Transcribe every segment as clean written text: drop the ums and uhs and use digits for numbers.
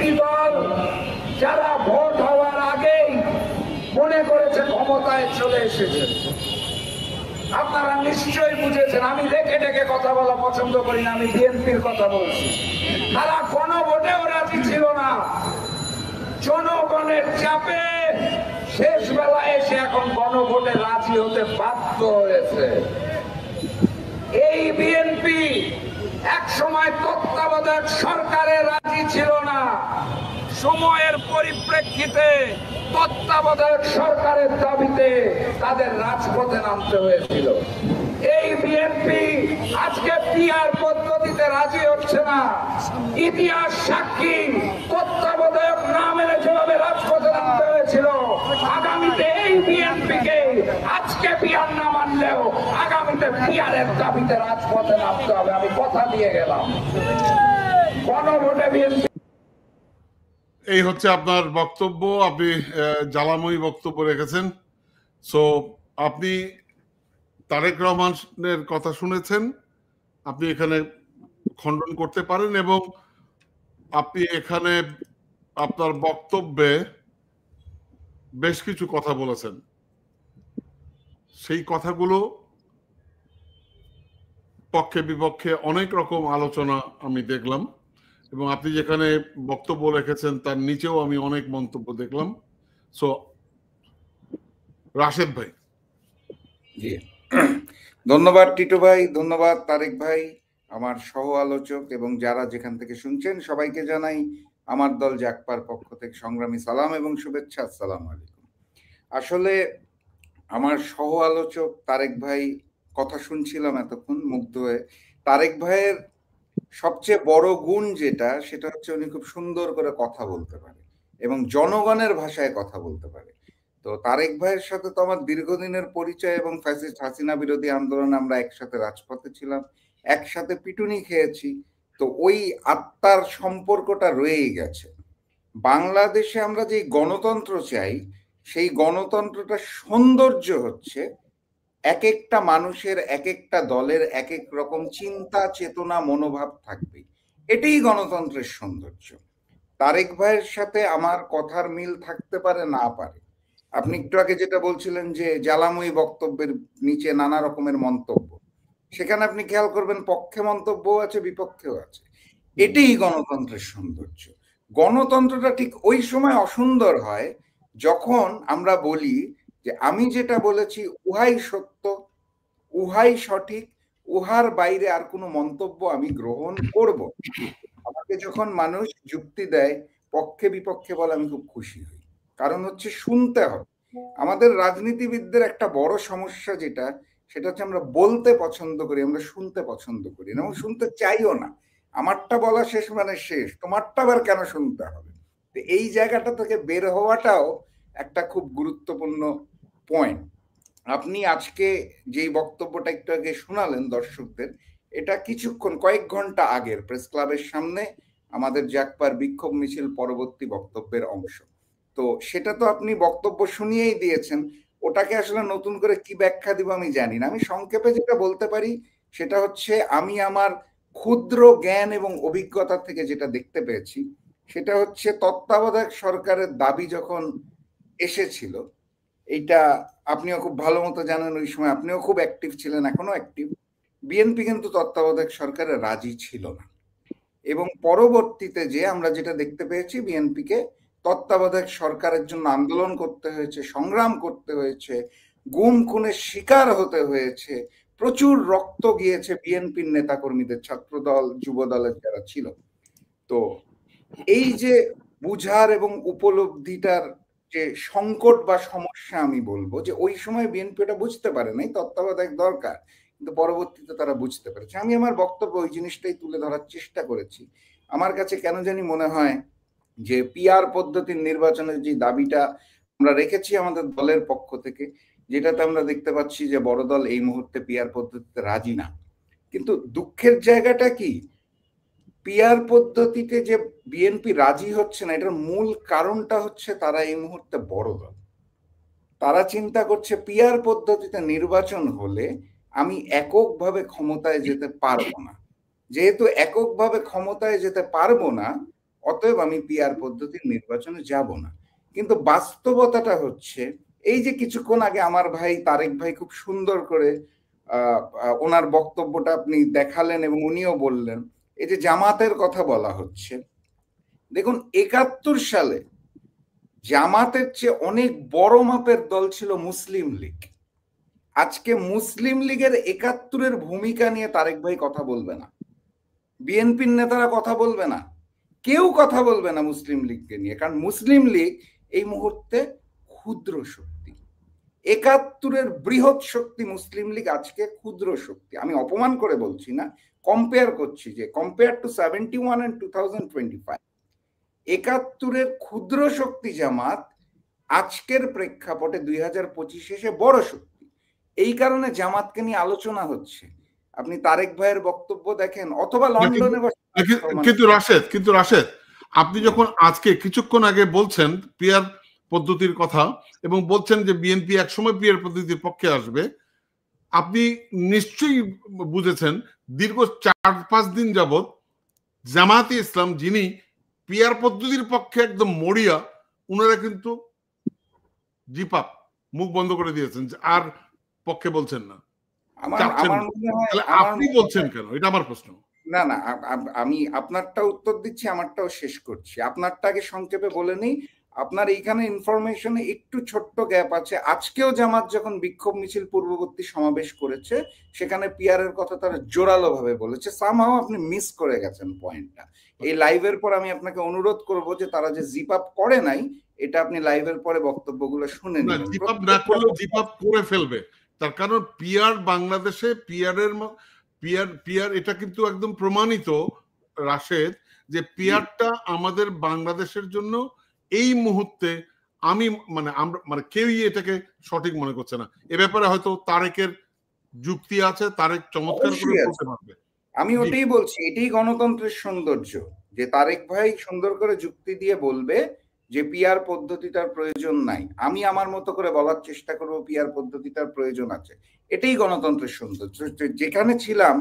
বিরোধী দল যারা ভোট হওয়ার আগেই মনে করেছে ক্ষমতায় চলে এসেছে। আপনারা নিশ্চয়ই বুঝেছেন, আমি রেখে রেখে কথা বলা পছন্দ করি না, আমি বিএনপির কথা বলছি। তারা গণভোটেও রাজি ছিল না, জনগণের চাপে শেষ বেলায় এসে এখন গণভোটে রাজি হতে বাধ্য হয়েছে। এই বিএনপি এক সময় তত্ত্বাবধায়ক সরকারে রাজি ছিল না, সময়ের পরিপ্রেক্ষিতে তত্ত্বাবধায়ক সরকারের দাবিতে তাদের রাজপথে নামতে হয়েছিল। এই বিএনপি আজকে পিআর পদ্ধতিতে রাজি হচ্ছে না। ইতিহাস সাক্ষী, তত্ত্বাবধায়ক না মেনে যেভাবে রাজপথে নামতে হয়েছিল, আগামীতে এই বিএনপিকে আজকে পিআর না মানলেও আগামীতে পিআরের দাবিতে রাজপথে নামতে হবে। আমি কথা দিয়ে গেলাম, গণভোটে বিএনপি। এই হচ্ছে আপনার বক্তব্য, আপনি জ্বালাময়ী বক্তব্য রেখেছেন। সো আপনি তারেক রহমানের কথা শুনেছেন, আপনি এখানে খণ্ডন করতে পারেন এবং আপনি এখানে আপনার বক্তব্যে বেশ কিছু কথা বলেছেন। সেই কথাগুলো পক্ষে বিপক্ষে অনেক রকম আলোচনা আমি দেখলাম এবং আপনি যেখানে বক্তব্য রেখেছেন তার নিচেও আমি অনেক মন্তব্য দেখলাম। সো রাশেদ ভাই। জি, ধন্যবাদ টিটু ভাই, ধন্যবাদ তারেক ভাই, আমার সহ আলোচক এবং যারা যেখান থেকে শুনছেন সবাইকে জানাই আমার দল জাগপার পক্ষ থেকে সংগ্রামী সালাম এবং শুভেচ্ছা। আসসালামু আলাইকুম। আসলে আমার সহ আলোচক তারেক ভাই কথা শুনছিলাম এতক্ষণ মুগ্ধ হয়ে। তারেক ভাইয়ের সবচেয়ে বড় গুণ যেটা, সেটা হচ্ছে উনি খুব সুন্দর করে কথা বলতে পারে এবং জনগণের ভাষায় কথা বলতে পারে। তো তারেক ভাইয়ের সাথে তো আমার দীর্ঘদিনের পরিচয় এবং ফ্যাসিস্ট হাসিনা বিরোধী আন্দোলনে আমরা একসাথে রাজপথে ছিলাম, একসাথে পিটুনি খেয়েছি। তো ওই আত্মার সম্পর্কটা রয়েই গেছে। বাংলাদেশে আমরা যে গণতন্ত্র চাই, সেই গণতন্ত্রটা সৌন্দর্য হচ্ছে এক একটা মানুষের, এক একটা দলের এক এক রকম চিন্তা চেতনা মনোভাব থাকবে। এটাই গণতন্ত্রের সৌন্দর্য। তারেক ভাইয়ের সাথে আমার কথার মিল থাকতে পারে, না পারে। আপনি একটু আগে যেটা বলছিলেন যে জ্বালাময়ী বক্তব্যের নিচে নানা রকমের মন্তব্য, সেখানে আপনি খেয়াল করবেন পক্ষে মন্তব্যও আছে, বিপক্ষেও আছে। এটাই গণতন্ত্রের সৌন্দর্য। গণতন্ত্রটা ঠিক ওই সময় অসুন্দর হয় যখন আমরা বলি যে আমি যেটা বলেছি উহাই সত্য, উহাই সঠিক, উহার বাইরে আর কোনো মন্তব্য আমি গ্রহণ করব। আমাকে যখন মানুষ যুক্তি দেয়, পক্ষে বিপক্ষে বলে, আমি খুব খুশি হই। কারণ হচ্ছে শুনতে হবে। আমাদের রাজনীতিবিদদের একটা বড় সমস্যা যেটা, সেটা হচ্ছে আমরা বলতে পছন্দ করি, আমরা শুনতে পছন্দ করি না এবং শুনতে চাইও না। আমারটা বলা শেষ মানে শেষ, তোমারটা আবার কেন শুনতে হবে? তো এই জায়গাটা থেকে বের হওয়াটাও একটা খুব গুরুত্বপূর্ণ পয়েন্ট। আপনি আজকে যেই বক্তব্যটা একটু আগে শোনালেন দর্শকদের, এটা কিছুক্ষণ কয়েক ঘন্টা আগের প্রেস ক্লাবের সামনে আমাদের জাগপার বিক্ষোভ মিছিল পরবর্তী বক্তব্যের অংশ। তো সেটা তো আপনি বক্তব্য শুনিয়েই দিয়েছেন, ওটাকে আসলে নতুন করে কি ব্যাখ্যা দিব আমি জানি না। আমি সংক্ষেপে যেটা বলতে পারি সেটা হচ্ছে, আমি আমার ক্ষুদ্র জ্ঞান এবং অভিজ্ঞতা থেকে যেটা দেখতে পেয়েছি, সেটা হচ্ছে তত্ত্বাবধায়ক সরকারের দাবি যখন এসেছিল, এইটা আপনিও খুব ভালো মতো জানেন, ওই সময় আপনিও খুব অ্যাক্টিভ ছিলেন, এখনো অ্যাক্টিভ। বিএনপি কিন্তু তত্ত্বাবধায়ক সরকারে রাজি ছিল না এবং পরবর্তীতে যে আমরা যেটা দেখতে পেয়েছি, বিএনপিকে তত্ত্বাবধায়ক সরকারের জন্য আন্দোলন করতে হয়েছে, সংগ্রাম করতে হয়েছে, গুম খুনের শিকার হতে হয়েছে, প্রচুর রক্ত গিয়েছে বিএনপির নেতাকর্মীদের, ছাত্রদল যুব দলের যারা ছিল। তো এই যে বুঝার এবং উপলব্ধিটার যে সংকট বা সমস্যা, আমি বলবো যে ওই সময় বিএনপি এটা বুঝতে পারে নাই তত্ত্বাবধায়ক দরকার, কিন্তু পরবর্তীতে তারা বুঝতে পেরেছে। আমি আমার বক্তব্য ওই জিনিসটাই তুলে ধরার চেষ্টা করেছি। আমার কাছে কেন জানি মনে হয় যে পিআর পদ্ধতির নির্বাচনের যে দাবিটা আমরা রেখেছি আমাদের দলের পক্ষ থেকে, যেটাতে আমরা দেখতে পাচ্ছি যে বড় দল এই মুহূর্তে পিআর পদ্ধতিতে রাজি না। কিন্তু দুঃখের জায়গাটা কি, পিআর পদ্ধতিতে যে বিএনপি রাজি হচ্ছে না, এটার মূল কারণটা হচ্ছে তারা এই মুহূর্তে বড় দল। তারা চিন্তা করছে পিআর পদ্ধতিতে নির্বাচন হলে আমি এককভাবে ক্ষমতায় যেতে পারবো না। যেহেতু এককভাবে ক্ষমতায় যেতে পারবো না, অতএব আমি পিআর পদ্ধতির নির্বাচনে যাব না। কিন্তু বাস্তবতাটা হচ্ছে এই যে কিছুক্ষণ আগে আমার ভাই তারেক ভাই খুব সুন্দর করে ওনার বক্তব্যটা আপনি দেখালেন এবং উনিও বললেন, এই যে জামাতের কথা বলা হচ্ছে, দেখুন ৭১ সালে জামাতের চেয়ে অনেক বড় মাপের দল ছিল মুসলিম লীগ। আজকে মুসলিম লীগের ৭১-এর ভূমিকা নিয়ে তারেক ভাই কথা বলবে না, বিএনপির নেতারা কথা বলবে না, কেউ কথা বলবে না মুসলিম লীগকে নিয়ে, কারণ মুসলিম লীগ এই মুহূর্তে ক্ষুদ্র শক্তি। ৭১-এর বৃহৎ শক্তি মুসলিম লীগ আজকে ক্ষুদ্র শক্তি। আমি অপমান করে বলছি না, কম্পেয়ার করছি, যে কম্পেয়ার টু 71 and 2025, ৭১-এর ক্ষুদ্র শক্তি জামাত আজকের প্রেক্ষাপটে 2025 এসে বড় শক্তি। এই কারণে জামাতকে নিয়ে আলোচনা হচ্ছে। আপনি তারেক ভাইয়ের বক্তব্য দেখেন, অথবা লন্ডনে। কিন্তু রাশেদ, আপনি যখন আজকে কিছুক্ষণ আগে বলছেন পিয়ার পদ্ধতির কথা এবং বলছেন যে বিএনপি একসময় পিয়ার পদ্ধতির পক্ষে আসবে, আপনি নিশ্চয়ই বুঝেছেন দীর্ঘ ৪-৫ দিন যাবৎ জামায়াতে ইসলাম যিনি পিয়ার পদ্ধতির পক্ষে একদম মরিয়া, উনারা কিন্তু জিপাপ মুখ বন্ধ করে দিয়েছেন, আর পক্ষে বলছেন না। আপনি বলছেন কেন, এটা আমার প্রশ্ন। না না, আমি আপনারটা উত্তর দিচ্ছি, আমারটাও শেষ করছি। আপনারটা আগে সংক্ষেপে বলে নেই। আপনার এইখানে ইনফরমেশনে একটু ছোট্ট গ্যাপ আছে। আজকেও জামাত যখন বিক্ষোভ মিছিল পূর্ববর্তী সমাবেশ করেছে, সেখানে পিয়ারের কথা তারা জোরালো ভাবে বলেছে। সামহাও আপনি মিস করে গেছেন পয়েন্টটা। এই লাইভের পর আমি আপনাকে অনুরোধ করব যে তারা যে জিপাপ করে নাই, এটা আপনি লাইভের পরে বক্তব্যগুলো শুনে নিন। জিপাপ না করলেও জিপাপ করে ফেলবে, তার কারণ পিয়ার বাংলাদেশে পিয়ার এটা কিন্তু একদম প্রমাণিত রাশেদ, যে পিয়ারটা আমাদের বাংলাদেশের জন্য এই মুহূর্তে আমরা কেউই এটাকে সঠিক মনে করছে না। এ ব্যাপারে হয়তো তারেকের যুক্তি আছে, তারেক চমৎকার করে বলতে পারবে। আমি ওটাই বলছি, এটাই গণতন্ত্রের সৌন্দর্য, যে তারেক ভাই সুন্দর করে যুক্তি দিয়ে বলবে যে পিআর পদ্ধতিটার প্রয়োজন নাই। আমি আমার মতো করে বলার চেষ্টা করব পিআর পদ্ধতিটার প্রয়োজন আছে। এটাই গণতন্ত্রের সৌন্দর্য। যেখানে ছিলাম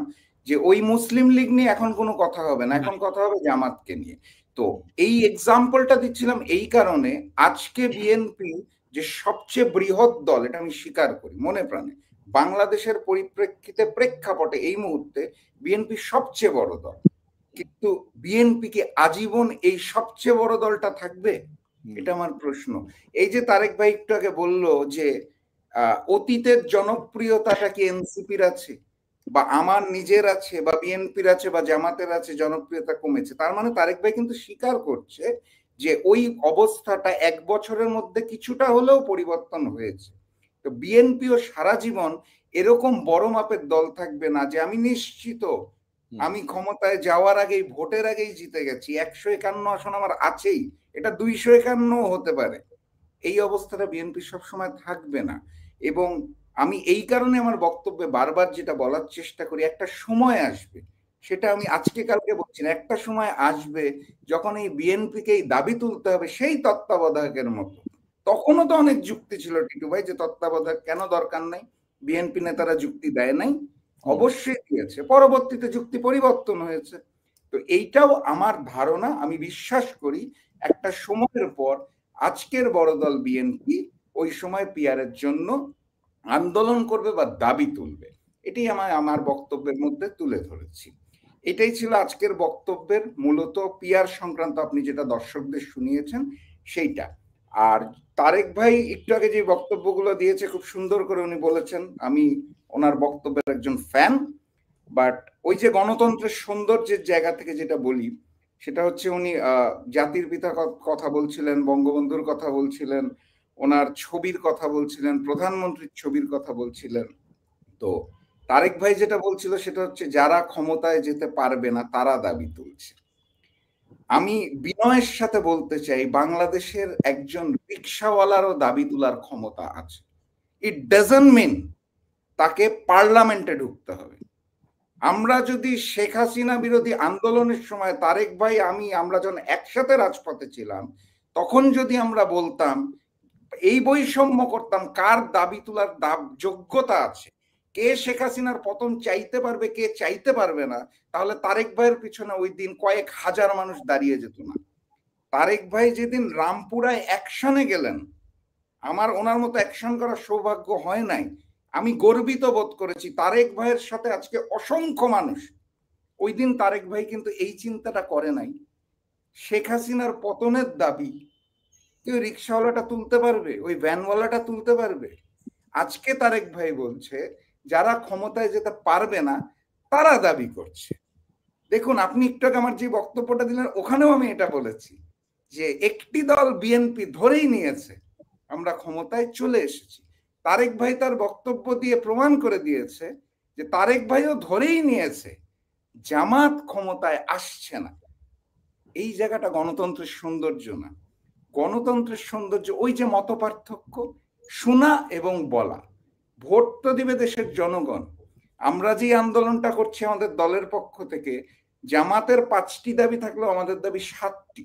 যে ওই মুসলিম লীগ নিয়ে এখন কোনো কথা হবে না, এখন কথা হবে জামাতকে নিয়ে। তো এই এক্সাম্পলটা দিচ্ছিলাম এই কারণে, আজকে বিএনপি যে সবচেয়ে বৃহৎ দল, এটা আমি স্বীকার করি মনে প্রাণে, বাংলাদেশের পরিপ্রেক্ষিতে প্রেক্ষাপটে এই মুহূর্তে বিএনপি সবচেয়ে বড় দল। কিন্তু বিএনপি কি আজীবন এই সবচেয়ে বড় দলটা থাকবে? এটা আমার প্রশ্ন। এই যে তারেক ভাই একটু আগে বললো যে অতীতের জনপ্রিয়তাটা কি এনসিপির আছে, বা আমার নিজের আছে, বা বিএনপির আছে, বা জামাতের আছে, জনপ্রিয়তা কমেছে, তার মানে তারেক ভাই কিন্তু স্বীকার করছে যে ওই অবস্থাটা 1 বছরের মধ্যে কিছুটা হলেও পরিবর্তন হয়েছে। তো বিএনপিও সারা জীবন এরকম বড় মাপের দল থাকবে না যে আমি নিশ্চিত আমি ক্ষমতায় যাওয়ার আগেই, ভোটের আগেই জিতে গেছি, 151 আসন আমার আছেই, এটা 251 হতে পারে। এই অবস্থাটা বিএনপি সবসময় থাকবে না। এবং আমি এই কারণে আমার বক্তব্যে বারবার যেটা বলার চেষ্টা করি, একটা সময় আসবে, সেটা আমি আজকে কালকে বলছি না, একটা সময় আসবে যখন এই বিএনপিকেই দাবি তুলতে হবে সেই তত্ত্বাবধায়কের মতো। তখনও তো অনেক যুক্তি ছিল টিটু ভাই, যে তত্ত্বাবধায়ক কেন দরকার নাই, বিএনপি নেতারা যুক্তি দেয় নাই, অবশ্যই দিয়েছে, পরবর্তীতে যুক্তি পরিবর্তন হয়েছে। তো এইটাও আমার ধারণা, আমি বিশ্বাস করি একটা সময়ের পর আজকের বড় দল বিএনপি ওই সময় পিয়ারের জন্য আন্দোলন করবে বা দাবি তুলবে। এটাই আমার বক্তব্যের মধ্যে তুলে ধরেছি। এটাই ছিল আজকের বক্তব্যের মূলত পিয়ার সংক্রান্ত আপনি যেটা দর্শকদের শুনিয়েছেন সেইটা। আর তারেক ভাই একটু আগে যে বক্তব্যগুলো দিয়েছে খুব সুন্দর করে উনি বলেছেন, আমি ওনার বক্তব্যের একজন ফ্যান। বাট ওই যে গণতন্ত্রের সৌন্দর্যের জায়গা থেকে যেটা বলি, সেটা হচ্ছে উনি জাতির পিতার কথা বলছিলেন, বঙ্গবন্ধুর কথা বলছিলেন, ওনার ছবির কথা বলছিলেন, প্রধানমন্ত্রীর ছবির কথা বলছিলেন। তো তারেক ভাই যেটা বলছিল সেটা হচ্ছে যারা ক্ষমতায় যেতে পারবে না তারা দাবি তুলছে। আমি বিনয়ের সাথে বলতে চাই, বাংলাদেশের একজন রিক্সাওয়ালারও দাবি তোলার ক্ষমতা আছে। ইট ডাজন্ট মিন তাকে পার্লামেন্টে ঢুকতে হবে। আমরা যদি শেখ হাসিনা বিরোধী আন্দোলনের সময় তারেক ভাই আমরা যখন একসাথে রাজপথে ছিলাম, তখন যদি আমরা বলতাম, এই বৈষম্য করতাম কার দাবি তোলার যোগ্যতা আছে, কে শেখ হাসিনার পতন চাইতে পারবে, কে চাইতে পারবে না, তাহলে তারেক ভাইয়ের পিছনে ওই দিন কয়েক হাজার মানুষ দাঁড়িয়ে যেত না। তারেক ভাই যেদিন রামপুরায় অ্যাকশনে গেলেন, আমার ওনার মতো অ্যাকশন করার সৌভাগ্য হয় নাই। আমি গর্বিত বোধ করেছি। তারেক ভাইয়ের সাথে আজকে অসংখ্য মানুষ, ওই দিন তারেক ভাই কিন্তু এই চিন্তাটা করে নাই। শেখ হাসিনার পতনের দাবি কেউ রিক্সাওয়ালাটা তুলতে পারবে, ওই ভ্যানওয়ালাটা তুলতে পারবে? আজকে তারেক ভাই বলছে যারা ক্ষমতায় যেতে পারবে না তারা দাবি করছে। দেখুন, আপনি একটু আগে আমার যে বক্তব্যটা দিলেন ওখানেও আমি এটা বলেছি যে একটি দল বিএনপি ধরেই নিয়েছে আমরা ক্ষমতায় চলে এসেছি। তারেক ভাই তার বক্তব্য দিয়ে প্রমাণ করে দিয়েছে যে তারেক ভাইও ধরেই নিয়েছে জামাত ক্ষমতায় আসছে না। এই জায়গাটা গণতন্ত্রের সৌন্দর্য না। গণতন্ত্রের সৌন্দর্য ওই যে মত পার্থক্য, শোনা এবং বলা। ভোট তো দিবে দেশের জনগণ। আমরা যে আন্দোলনটা করছি আমাদের দলের পক্ষ থেকে, জামাতের 5টি দাবি থাকলেও আমাদের দাবি 7টি।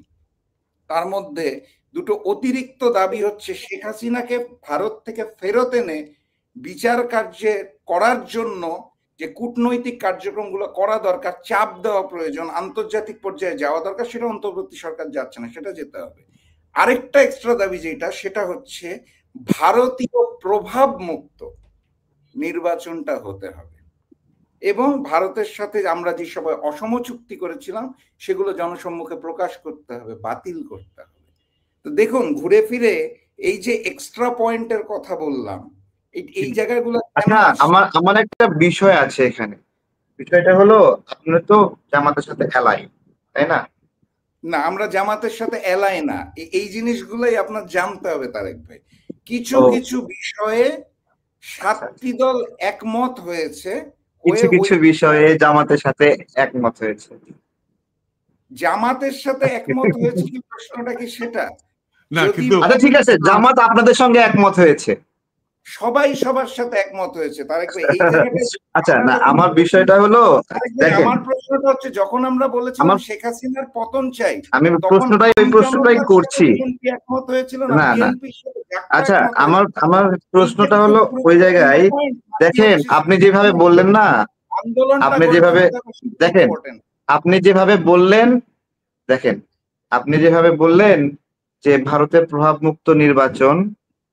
তার মধ্যে দুটো অতিরিক্ত দাবি হচ্ছে শেখ হাসিনাকে ভারত থেকে ফেরত এনে বিচার কার্যে করার জন্য যে কূটনৈতিক কার্যক্রমগুলো করা দরকার, চাপ দেওয়া প্রয়োজন, আন্তর্জাতিক পর্যায়ে যাওয়া দরকার, সেটা অন্তর্বর্তী সরকার যাচ্ছে না, সেটা যেতে হবে। আরেকটা এক্সট্রা দাবি যেটা, সেটা হচ্ছে ভারতীয় প্রভাব মুক্ত নির্বাচনটা হতে হবে এবং ভারতের সাথে আমরা যে সবাই অসম চুক্তি করেছিলাম সেগুলো জনসম্মুখে প্রকাশ করতে হবে, বাতিল করতে হবে। তো দেখুন, ঘুরে ফিরে এই যে এক্সট্রা পয়েন্টের কথা বললাম, এই জায়গাগুলো। আচ্ছা, আমার একটা বিষয় আছে এখানে। বিষয়টা হলো, আপনার তো জামাতের সাথে এলাই, তাই না? না, আমরা জামাতের সাথে এলাই না। এই জিনিসগুলোই আপনার জানতে হবে তারেক ভাই। কিছু কিছু বিষয়ে 7টি দল একমত হয়েছে, কিছু কিছু বিষয়ে জামাতের সাথে একমত হয়েছে। জামাতের সাথে একমত হয়েছে কি, প্রশ্নটা কি সেটা? না, কিন্তু আচ্ছা ঠিক আছে, জামাত আপনাদের সঙ্গে একমত হয়েছে, সবাই সবার সাথে একমত হয়েছে তারেক ভাই। এই জায়গাটায় আচ্ছা না, আমার বিষয়টা হলো, দেখেন আমার প্রশ্নটা হচ্ছে, যখন আমরা বলেছিলাম শেখ হাসিনার পতন চাই, আমি প্রশ্নটাই করছি। একমত হয়েছিল না না, আচ্ছা আমার প্রশ্নটা হলো ওই জায়গায়, দেখেন আপনি যেভাবে বললেন না, আপনি যেভাবে দেখেন, আপনি যেভাবে বললেন, দেখেন আপনি যেভাবে বললেন যে ভারতের প্রভাব মুক্ত নির্বাচন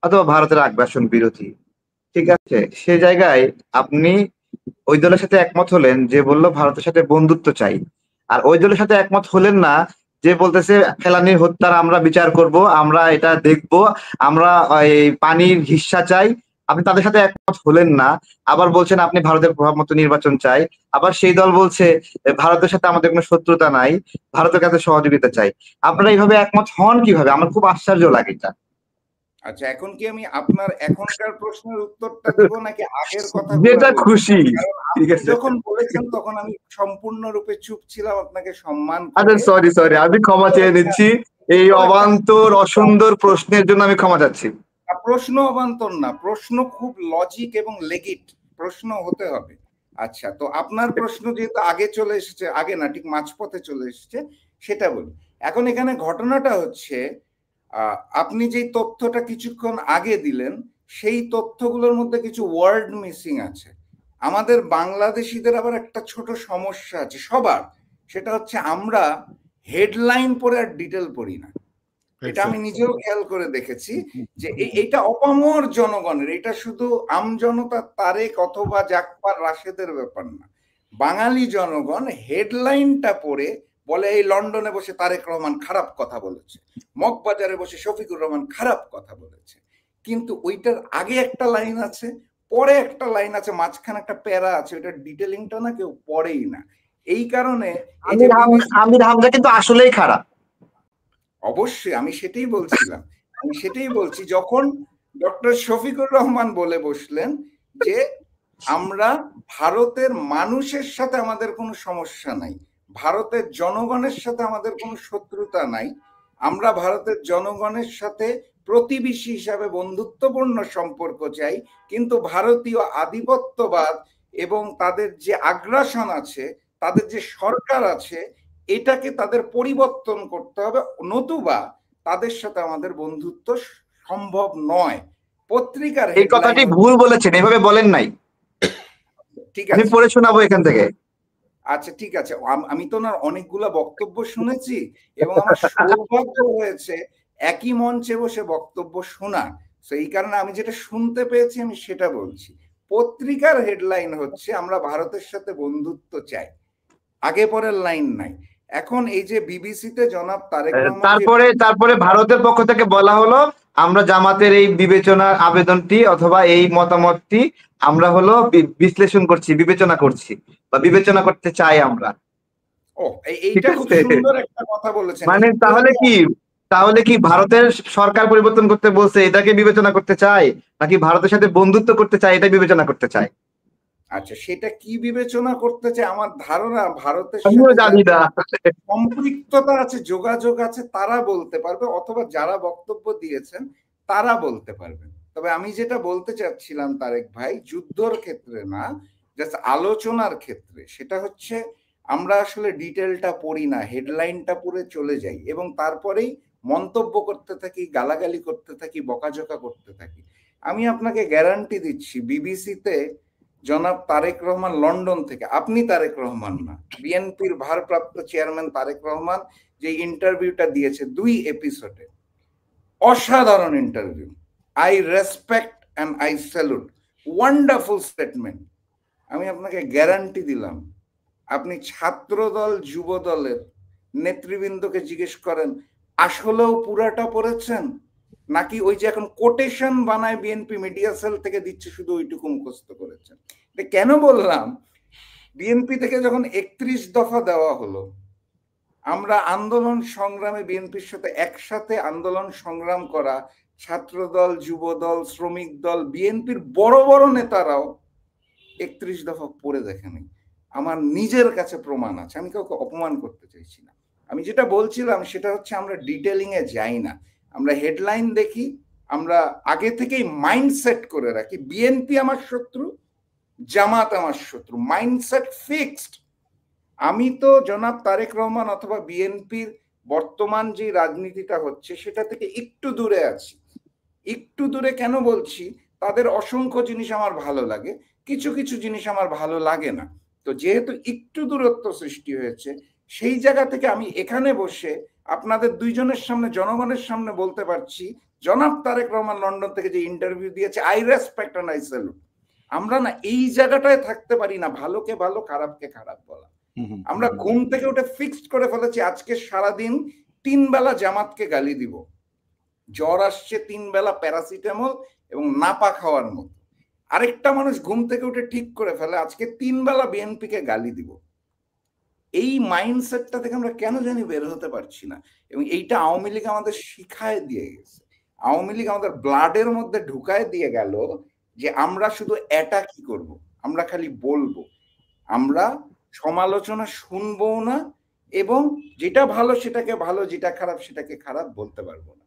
অথবা ভারতের আগ্রাসন বিরোধী, ঠিক আছে, সে জায়গায় আপনি ওই দলের সাথে একমত হলেন যে বলল ভারতের সাথে বন্ধুত্ব চাই, আর ওই দলের সাথে একমত হলেন না যে বলতেছে ফেলানীর হত্যার আমরা বিচার করব, আমরা এটা দেখব, আমরা এই পানির হিস্সা চাই। আপনি তাদের সাথে একমত হলেন না, আবার বলছেন আপনি ভারতের প্রভাব মতো নির্বাচন চাই। আবার সেই দল বলছে ভারতের সাথে আমাদের কোনো শত্রুতা নাই, ভারতের কাছে সহযোগিতা চাই। আপনারা এইভাবে একমত হন কিভাবে? আমার খুব আশ্চর্য লাগে এটা। আচ্ছা, এখন কি আমি আপনার এখনকার প্রশ্নের উত্তরটা দেব নাকি আগের কথা? যেটা খুশি, ঠিক আছে। যখন বলেছেন তখন আমি সম্পূর্ণরূপে চুপ ছিলাম, আপনাকে সম্মান করে। আচ্ছা সরি, আমি ক্ষমা চেয়ে নিচ্ছি এই অবান্তর অসুন্দর প্রশ্নের জন্য, আমি ক্ষমা চাচ্ছি। প্রশ্ন অবান্তর না, প্রশ্ন খুব লজিক এবং লেগিট প্রশ্ন হতে হবে। আচ্ছা, তো আপনার প্রশ্ন যেহেতু আগে চলে এসেছে, আগে না ঠিক মাঝপথে চলে এসেছে, সেটা বলি। এখন এখানে ঘটনাটা হচ্ছে, আপনি যেই তথ্যটা কিছুক্ষণ আগে দিলেন সেই তথ্যগুলোর মধ্যে কিছু ওয়ার্ড মিসিং আছে। আমাদের বাংলাদেশিদের আবার একটা ছোট সমস্যা আছে সবার, সেটা হচ্ছে আমরা হেডলাইন পড়ে আর ডিটেল পড়ি না। এটা আমি নিজেও খেয়াল করে দেখেছি যে এইটা অপামর জনগণের, এটা শুধু আমজনতা তারেক অথবা জাকপার রাশেদের ব্যাপার না। বাঙালি জনগণ হেডলাইনটা পড়ে বলে এই লন্ডনে বসে তারেক রহমান খারাপ কথা বলেছে, মগবাজারে বসে শফিকুর রহমান খারাপ কথা বলেছে, কিন্তু ওইটার আগে একটা লাইন আছে, পরে একটা লাইন আছে, মাঝখানে একটা প্যারা আছে, ওইটার ডিটেলিংটা না কেউ পড়েই না। এই কারণে আমির হামজা কিন্তু আসলেই খারাপ। অবশ্যই আমি সেটাই বলছি, যখন ডক্টর শফিকুর রহমান বলে বসলেন যে আমরা ভারতের মানুষের সাথে আমাদের কোনো সমস্যা নাই, ভারতের জনগণের সাথে আমাদের কোনো শত্রুতা নাই, আমরা ভারতের জনগণের সাথে প্রতিবেশী হিসাবে বন্ধুত্বপূর্ণ সম্পর্ক চাই, কিন্তু ভারতীয় আধিপত্যবাদ এবং তাদের যে আগ্রাসন আছে, তাদের যে সরকার আছে, এটাকে তাদের পরিবর্তন করতে হবে, নতুবা তাদের সাথে আমাদের বন্ধুত্ব সম্ভব নয়। পত্রিকার এই কথাটি ভুল বলেছেন, এভাবে বলেন নাই। ঠিক আমি আছে, পড়ে শোনাবো এখান থেকে। আচ্ছা ঠিক আছে, আমি তো ওনার অনেকগুলা বক্তব্য শুনেছি এবং আমার সৌভাগ্য হয়েছে একই মঞ্চে বসে বক্তব্য শোনার। তো এই কারণে আমি যেটা শুনতে পেয়েছি আমি সেটা বলছি। পত্রিকার হেডলাইন হচ্ছে আমরা ভারতের সাথে বন্ধুত্ব চাই, আগে পরের লাইন নাই। এখন এই যে বিবিসিতে জনাব তারেক রহমান তারপরে ভারতের পক্ষ থেকে বলা হলো আমরা জামাতের এই বিবেচনা আবেদনটি অথবা এই মতামতটি আমরা হলো বিশ্লেষণ করছি, বিবেচনা করছি বা বিবেচনা করতে চাই আমরা। এইটা খুব সুন্দর একটা কথা বলেছেন। মানে তাহলে কি ভারতের সরকার পরিবর্তন করতে বলছে এটাকে বিবেচনা করতে চাই, নাকি ভারতের সাথে বন্ধুত্ব করতে চাই এটা বিবেচনা করতে চাই? আচ্ছা সেটা কি বিবেচনা করতে চাই, আমার ধারণা ভারতের সম্পৃক্ততা আছে, যোগাযোগ আছে, তারা বলতে পারবে, অথবা যারা বক্তব্য দিয়েছেন তারা বলতে পারবেন। তবে আমি যেটা বলতে চাচ্ছিলাম তারেক ভাই, যুদ্ধর ক্ষেত্রে না, জাস্ট আলোচনার ক্ষেত্রে, সেটা হচ্ছে আমরা আসলে ডিটেলটা পড়ি না, হেডলাইনটা পড়ে চলে যাই এবং তারপরেই মন্তব্য করতে থাকি, গালাগালি করতে থাকি, বকাঝকা করতে থাকি। আমি আপনাকে গ্যারান্টি দিচ্ছি বিবিসিতে জনাব তারেক রহমান, লন্ডন থেকে, আপনি তারেক রহমান না, বিএনপির ভারপ্রাপ্ত চেয়ারম্যান তারেক রহমান যে ইন্টারভিউটা দিয়েছে 2 এপিসোডে, অসাধারণ interview. I respect and I salute, wonderful statement. আমি আপনাকে গ্যারান্টি দিলাম, আপনি ছাত্রদল যুব দলের নেতৃবৃন্দকে জিজ্ঞেস করেন আসলেও পুরাটা পড়েছেন, নাকি ওই যে এখন কোটেশন বানায় বিএনপি মিডিয়া সেল থেকে দিচ্ছে শুধু ওইটুকু মুখস্থ করেছেন। এটা কেন বললাম, বিএনপি থেকে যখন 31 দফা দেওয়া হলো, আমরা আন্দোলন সংগ্রামে বিএনপির সাথে একসাথে আন্দোলন সংগ্রাম করা ছাত্রদল, যুবদল, শ্রমিক দল, বিএনপির বড় বড় নেতারাও 31 দফা পড়ে দেখেনি। আমার নিজের কাছে প্রমাণ আছে, আমি কাউকে অপমান করতে চাইছি না। আমি যেটা বলছিলাম সেটা হচ্ছে আমরা ডিটেলিং এ যাই না, আমরা হেডলাইন দেখি, আমরা আগে থেকেই মাইন্ডসেট করে রাখি বিএনপি আমার শত্রু, জামাত আমার শত্রু, মাইন্ডসেট ফিক্সড। আমি তো জনাব তারেক রহমান অথবা বিএনপির বর্তমান যে রাজনীতিটা হচ্ছে সেটা থেকে একটু দূরে আছি। একটু দূরে কেন বলছি, তাদের অসংখ্য জিনিস আমার ভালো লাগে, কিছু কিছু জিনিস আমার ভালো লাগে না। তো যেহেতু একটু দূরত্ব সৃষ্টি হয়েছে, সেই জায়গা থেকে আমি এখানে বসে আপনাদের দুইজনের সামনে, জনগণের সামনে বলতে পারছি জনাব তারেক রহমান লন্ডন থেকে যে ইন্টারভিউ দিয়েছে, I respect and I salute. আমরা না এই জায়গাটায় থাকতে পারি না, ভালোকে ভালো খারাপকে খারাপ বলা। আমরা ঘুম থেকে উঠে ফিক্সড করে ফেলেছি আজকে সারাদিন 3 বেলা জামাতকে গালি দিব, জ্বর আসছে 3 বেলা প্যারাসিটামল এবং নাপা খাওয়ার মতো। আরেকটা মানুষ ঘুম থেকে উঠে ঠিক করে ফেলে আজকে 3 বেলা বিএনপিকে গালি দিব। এই মাইন্ডসেটটা থেকে আমরা কেন জানি বের হতে পারছি না, এবং এইটা আওয়ামী লীগ আমাদের শিখায় দিয়ে গেছে। আওয়ামী লীগ আমাদের ব্লাডের মধ্যে ঢুকায় দিয়ে গেল যে আমরা শুধু অ্যাটাকই করব, আমরা খালি বলবো, আমরা সমালোচনা শুনবো না, এবং যেটা ভালো সেটাকে ভালো, যেটা খারাপ সেটাকে খারাপ বলতে পারবো না।